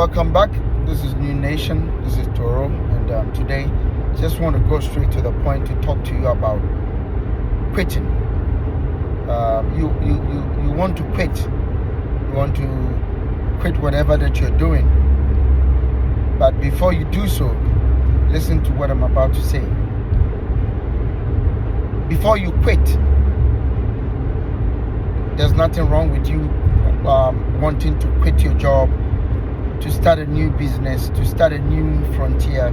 welcome back. This is New Nation. This is Toro, and today just want to go straight to the point to talk to you about quitting. You want to quit. You want to quit whatever that you're doing. But before you do so, listen to what I'm about to say. Before you quit, there's nothing wrong with you wanting to quit your job, to start a new business, to start a new frontier,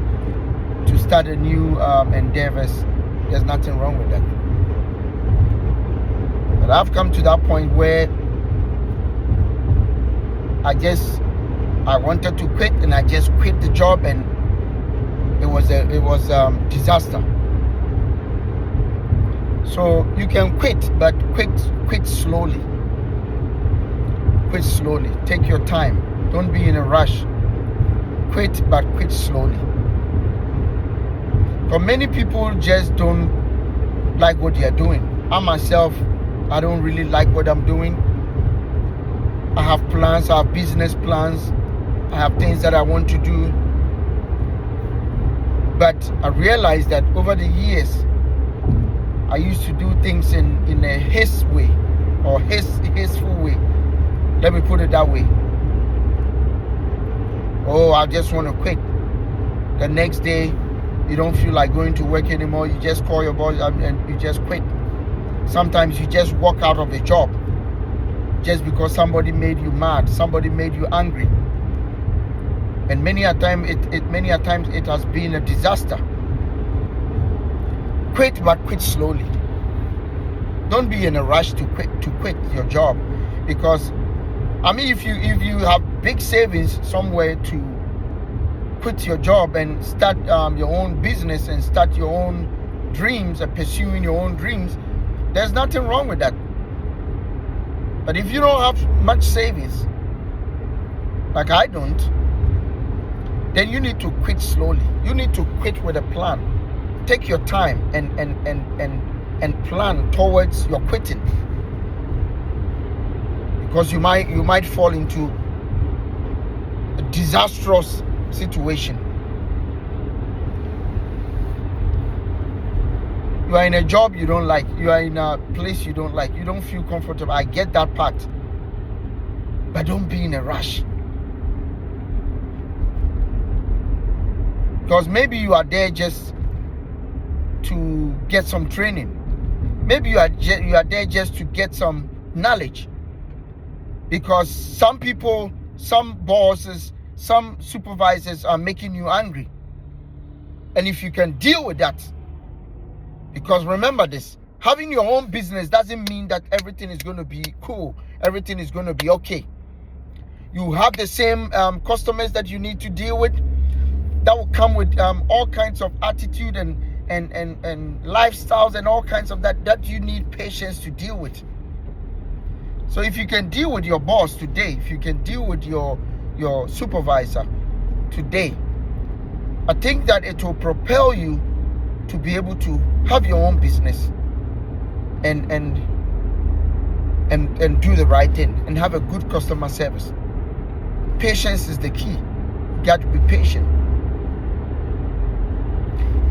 to start a new endeavors. There's nothing wrong with that. But I've come to that point where I wanted to quit, and I just quit the job, and it was disaster. So you can quit, but quit slowly. Quit slowly. Take your time. Don't be in a rush. Quit, but quit slowly. For many people just don't like what they are doing. I myself, I don't really like what I'm doing. I have plans, I have business plans, I have things that I want to do. But I realized that over the years, I used to do things in a haste way, or hasteful way. Let me put it that way. Oh, I just want to quit. The next day, you don't feel like going to work anymore. You just call your boss and you just quit. Sometimes you just walk out of a job just because somebody made you mad, somebody made you angry. And many a times it has been a disaster. Quit, but quit slowly. Don't be in a rush to quit your job, because if you have big savings somewhere to quit your job and start your own business and start your own dreams and pursuing your own dreams, there's nothing wrong with that. But if you don't have much savings, like I don't, then you need to quit slowly. You need to quit with a plan. Take your time and plan towards your quitting, because you might fall into a disastrous situation. You are in a job you don't like. You are in a place you don't like. You don't feel comfortable. I get that part. But don't be in a rush. Because maybe you are there just to get some training. Maybe you are there just to get some knowledge. Because some people, some bosses, some supervisors are making you angry. And if you can deal with that, because remember this, having your own business doesn't mean that everything is going to be cool. Everything is going to be okay. You have the same customers that you need to deal with. That will come with all kinds of attitude and lifestyles and all kinds of that you need patience to deal with. So if you can deal with your boss today, if you can deal with your supervisor today, I think that it will propel you to be able to have your own business and do the right thing and have a good customer service. Patience is the key. You got to be patient.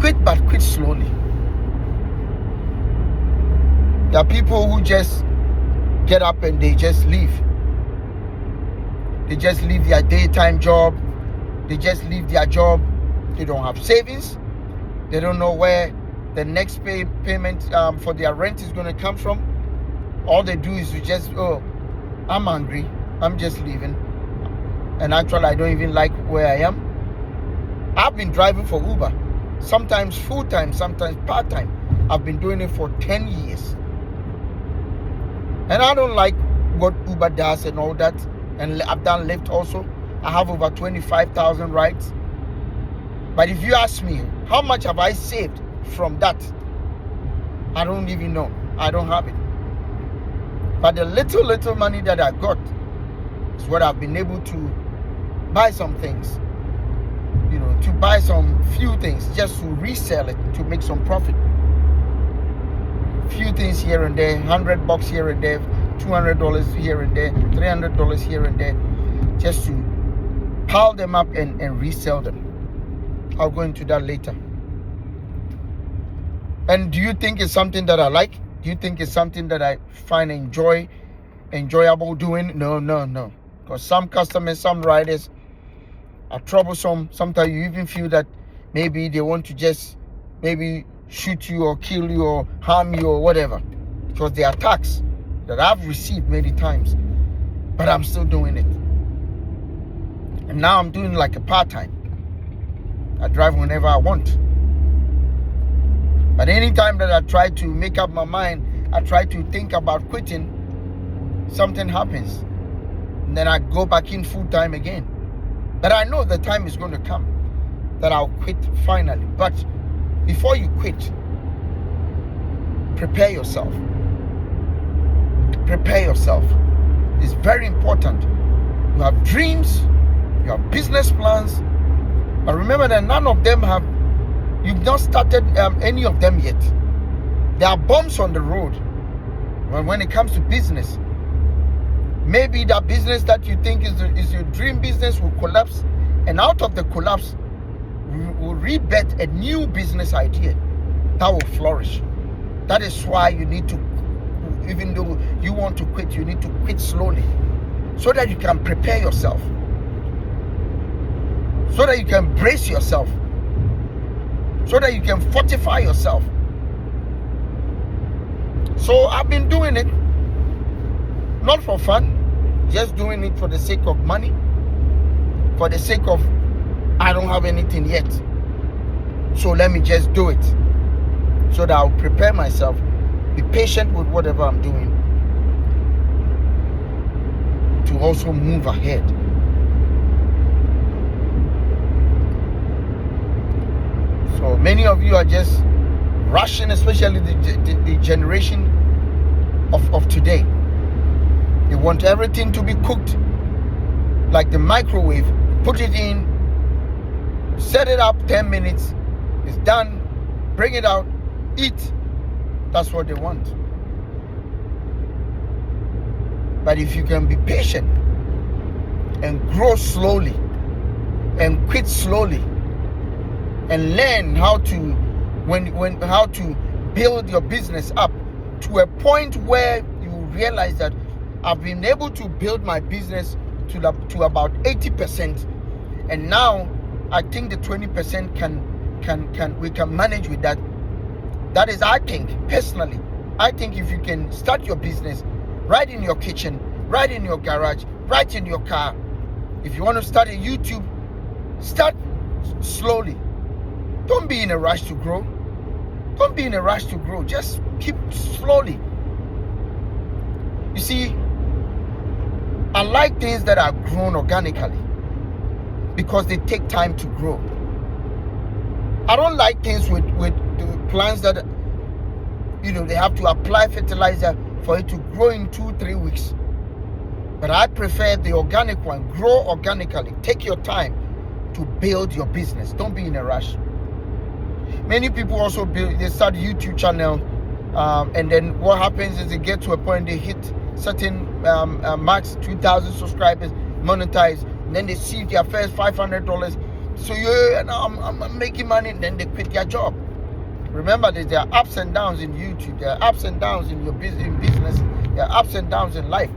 Quit, but quit slowly. There are people who just get up and they just leave. They just leave their daytime job. They just leave their job. They don't have savings. They don't know where the next payment for their rent is going to come from. All they do is to just, I'm hungry. I'm just leaving. And actually, I don't even like where I am. I've been driving for Uber. Sometimes full-time, sometimes part-time. I've been doing it for 10 years. And I don't like what Uber does and all that. And I've done Lyft also. I have over 25,000 rides. But if you ask me, how much have I saved from that? I don't even know. I don't have it. But the little money that I got is what I've been able to buy some things. To buy some few things, just to resell it, to make some profit. Few things here and there, $100 here and there, $200 here and there, $300 here and there, just to pile them up and resell them. I'll go into that later. And do you think it's something that I like? Do you think it's something that I find enjoyable doing? No. Because some customers, some riders are troublesome. Sometimes you even feel that maybe they want to just maybe shoot you or kill you or harm you or whatever. Because they are attacks that I've received many times. But I'm still doing it. And now I'm doing like a part-time. I drive whenever I want. But anytime that I try to make up my mind, I try to think about quitting, something happens. And then I go back in full time again. But I know the time is going to come that I'll quit finally. But before you quit, prepare yourself. Prepare yourself. It's very important. You have dreams, you have business plans, but remember that none of them you've not started any of them yet. There are bumps on the road when it comes to business. Maybe that business that you think is your dream business will collapse, and out of the collapse will rebirth a new business idea that will flourish. That is why you need to, even though you want to quit, you need to quit slowly so that you can prepare yourself, so that you can brace yourself, so that you can fortify yourself. So I've been doing it not for fun, just doing it for the sake of money, for the sake of I don't have anything yet, so let me just do it so that I'll prepare myself, be patient with whatever I'm doing to also move ahead. So many of you are just rushing, especially the generation of today. They want everything to be cooked like the microwave. Put it in, set it up 10 minutes, it's done, bring it out, eat. That's what they want. But if you can be patient and grow slowly and quit slowly and learn how to how to build your business up to a point where you realize that I've been able to build my business to about 80%, and now I think the 20% we can manage with that. That is, I think personally, if you can start your business right in your kitchen, right in your garage, right in your car. If you want to start a YouTube, start slowly. Don't be in a rush to grow. Don't be in a rush to grow. Just keep slowly. You see, I like things that are grown organically because they take time to grow. I don't like things with the plants that, they have to apply fertilizer for it to grow in 2-3 weeks. But I prefer the organic one. Grow organically. Take your time to build your business. Don't be in a rush. Many people also they start a YouTube channel, and then what happens is they get to a point, they hit certain max 2,000 subscribers, monetize, and then they see their first $500. So I'm making money, and then they quit their job. Remember, there are ups and downs in YouTube. There are ups and downs in your business. There are ups and downs in life.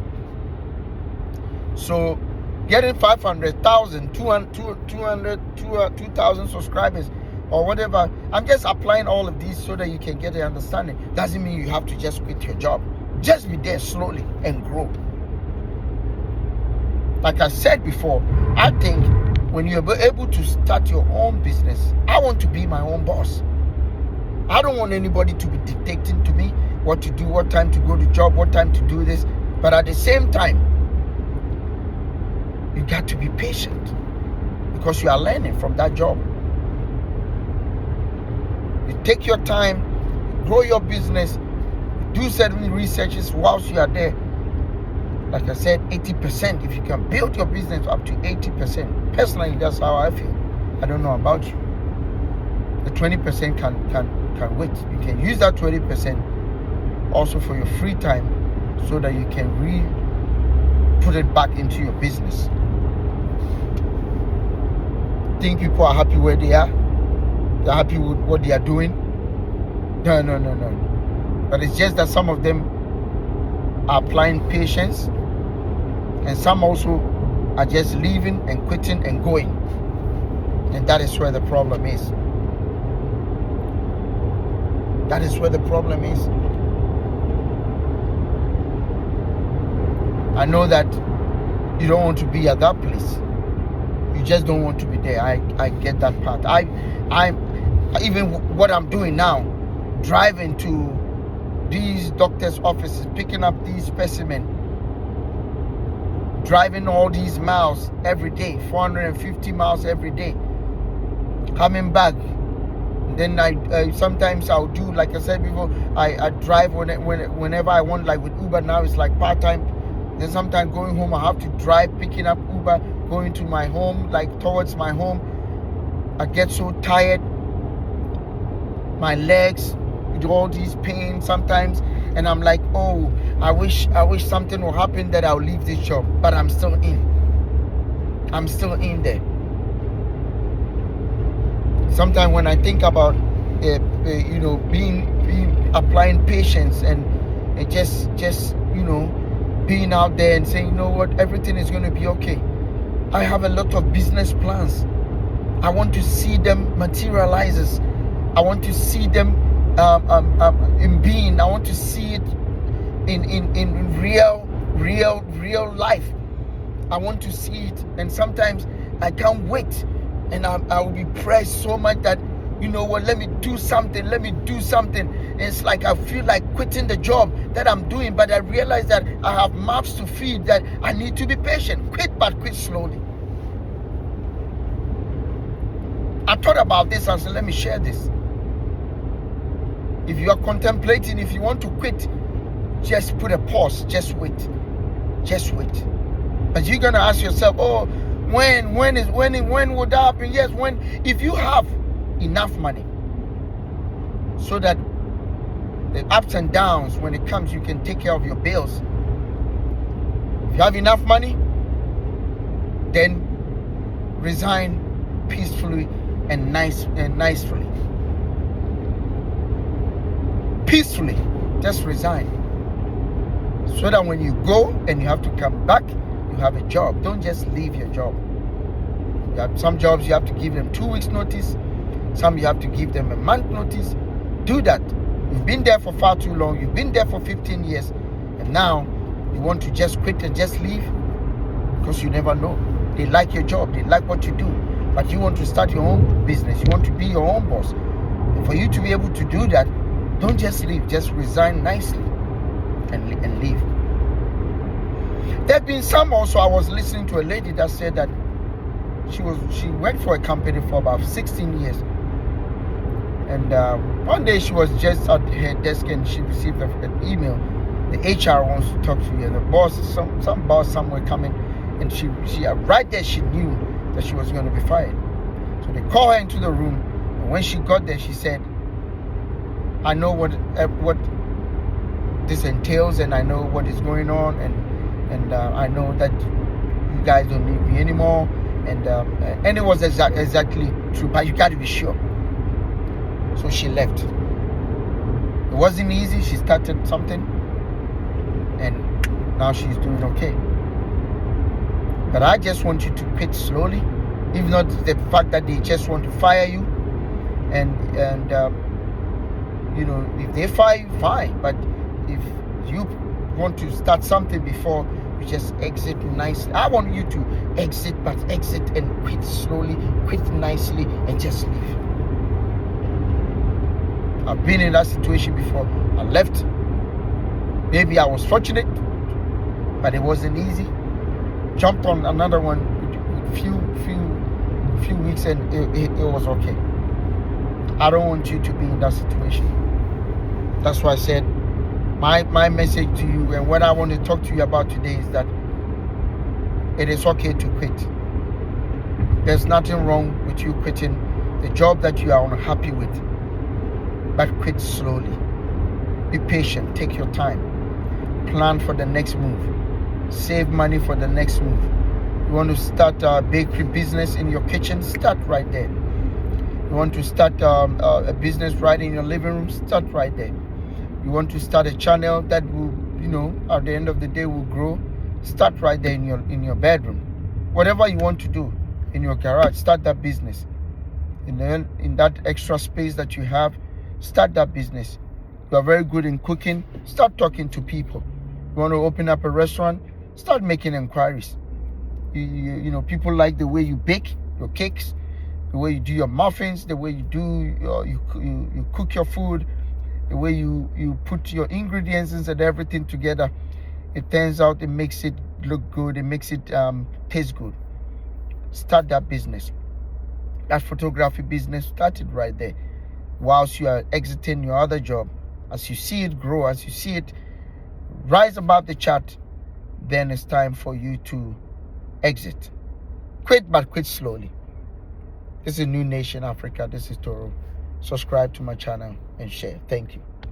So getting 500,000, 2,000 subscribers or whatever, I'm just applying all of these so that you can get an understanding. Doesn't mean you have to just quit your job. Just be there slowly and grow. Like I said before, I think when you're able to start your own business, I want to be my own boss. I don't want anybody to be dictating to me what to do, what time to go to job, what time to do this. But at the same time, you got to be patient because you are learning from that job. You take your time, grow your business, do certain researches whilst you are there. Like I said, 80%. If you can build your business up to 80%, personally, that's how I feel. I don't know about you. The 20% can wait. You can use that 20% also for your free time so that you can put it back into your business. think people are happy where they are. They're happy with what they are doing. No. But it's just that some of them are applying patience, and some also are just leaving and quitting and going. And that is where the problem is. That is where the problem is. I know that you don't want to be at that place. You just don't want to be there. I get that part. I even what I'm doing now, driving to these doctors' offices, picking up these specimens, driving all these miles every day, 450 miles every day, coming back. Then I sometimes I'll do, like I said before, I drive whenever I want, like with Uber now it's like part-time. Then sometimes going home I have to drive, picking up Uber, going to my home, like towards my home. I get so tired, my legs with all these pains sometimes, and I'm like, oh, I wish something will happen that I'll leave this job, but I'm still in there. Sometimes when I think about being applying patience and just being out there and saying, you know what, everything is going to be okay. I have a lot of business plans. I want to see them materialize. I want to see them in being. I want to see it in real life. I want to see it, and sometimes I can't wait, and I will be pressed so much that, you know what, let me do something. And it's like I feel like quitting the job that I'm doing, but I realize that I have mouths to feed, that I need to be patient. Quit, but quit slowly. I thought about this and said, let me share this. If you are contemplating, if you want to quit, just put a pause. Just wait. But you're gonna ask yourself, oh, when would that happen? Yes, if you have enough money, so that the ups and downs, when it comes, you can take care of your bills. If you have enough money, then resign peacefully and nicely. Peacefully, just resign, so that when you go and you have to come back, you have a job. Don't just leave your job. You have some jobs you have to give them 2 weeks notice. Some you have to give them a month notice. Do that. You've been there for far too long. You've been there for 15 years, and now you want to just quit and just leave, because you never know. They like your job. They like what you do, but you want to start your own business. You want to be your own boss. And for you to be able to do that, don't just leave. Just resign nicely and leave. There have been some also. I was listening to a lady that said that she worked for a company for about 16 years. And one day she was just at her desk and she received an email. The HR wants to talk to you. And the boss, some boss somewhere coming, and she right there she knew that she was going to be fired. So they called her into the room, and when she got there, she said, I know what this entails, and I know what is going on, and I know that you guys don't need me anymore, and it was exactly true, but you got to be sure. So she left. It wasn't easy. She started something, and now she's doing okay. But I just want you to quit slowly, even not the fact that they just want to fire you, and if they fire you, fine. But if you want to start something before you just exit nicely, I want you to exit and quit slowly, quit nicely, and just leave. I've been in that situation before. I left. Maybe I was fortunate, but it wasn't easy. Jumped on another one with few weeks, and it was okay. I don't want you to be in that situation. That's why I said my message to you, and what I want to talk to you about today, is that it is okay to quit. There's nothing wrong with you quitting the job that you are unhappy with, but quit slowly. Be patient. Take your time. Plan for the next move. Save money for the next move. You want to start a bakery business in your kitchen? Start right there. You want to start a business right in your living room? Start right there. You want to start a channel that will, at the end of the day will grow? Start right there in your bedroom. Whatever you want to do in your garage, start that business. In that extra space that you have, start that business. You are very good in cooking, start talking to people. You want to open up a restaurant, start making inquiries. People like the way you bake your cakes, the way you do your muffins, the way you do you cook your food, the way you put your ingredients and everything together. It turns out it makes it look good, it makes it taste good. Start that business. That photography business, start it right there. Whilst you are exiting your other job, as you see it grow, as you see it rise above the chart, then it's time for you to exit. Quit, but quit slowly. This is New Nation Africa. This is Toro. Subscribe to my channel and share. Thank you.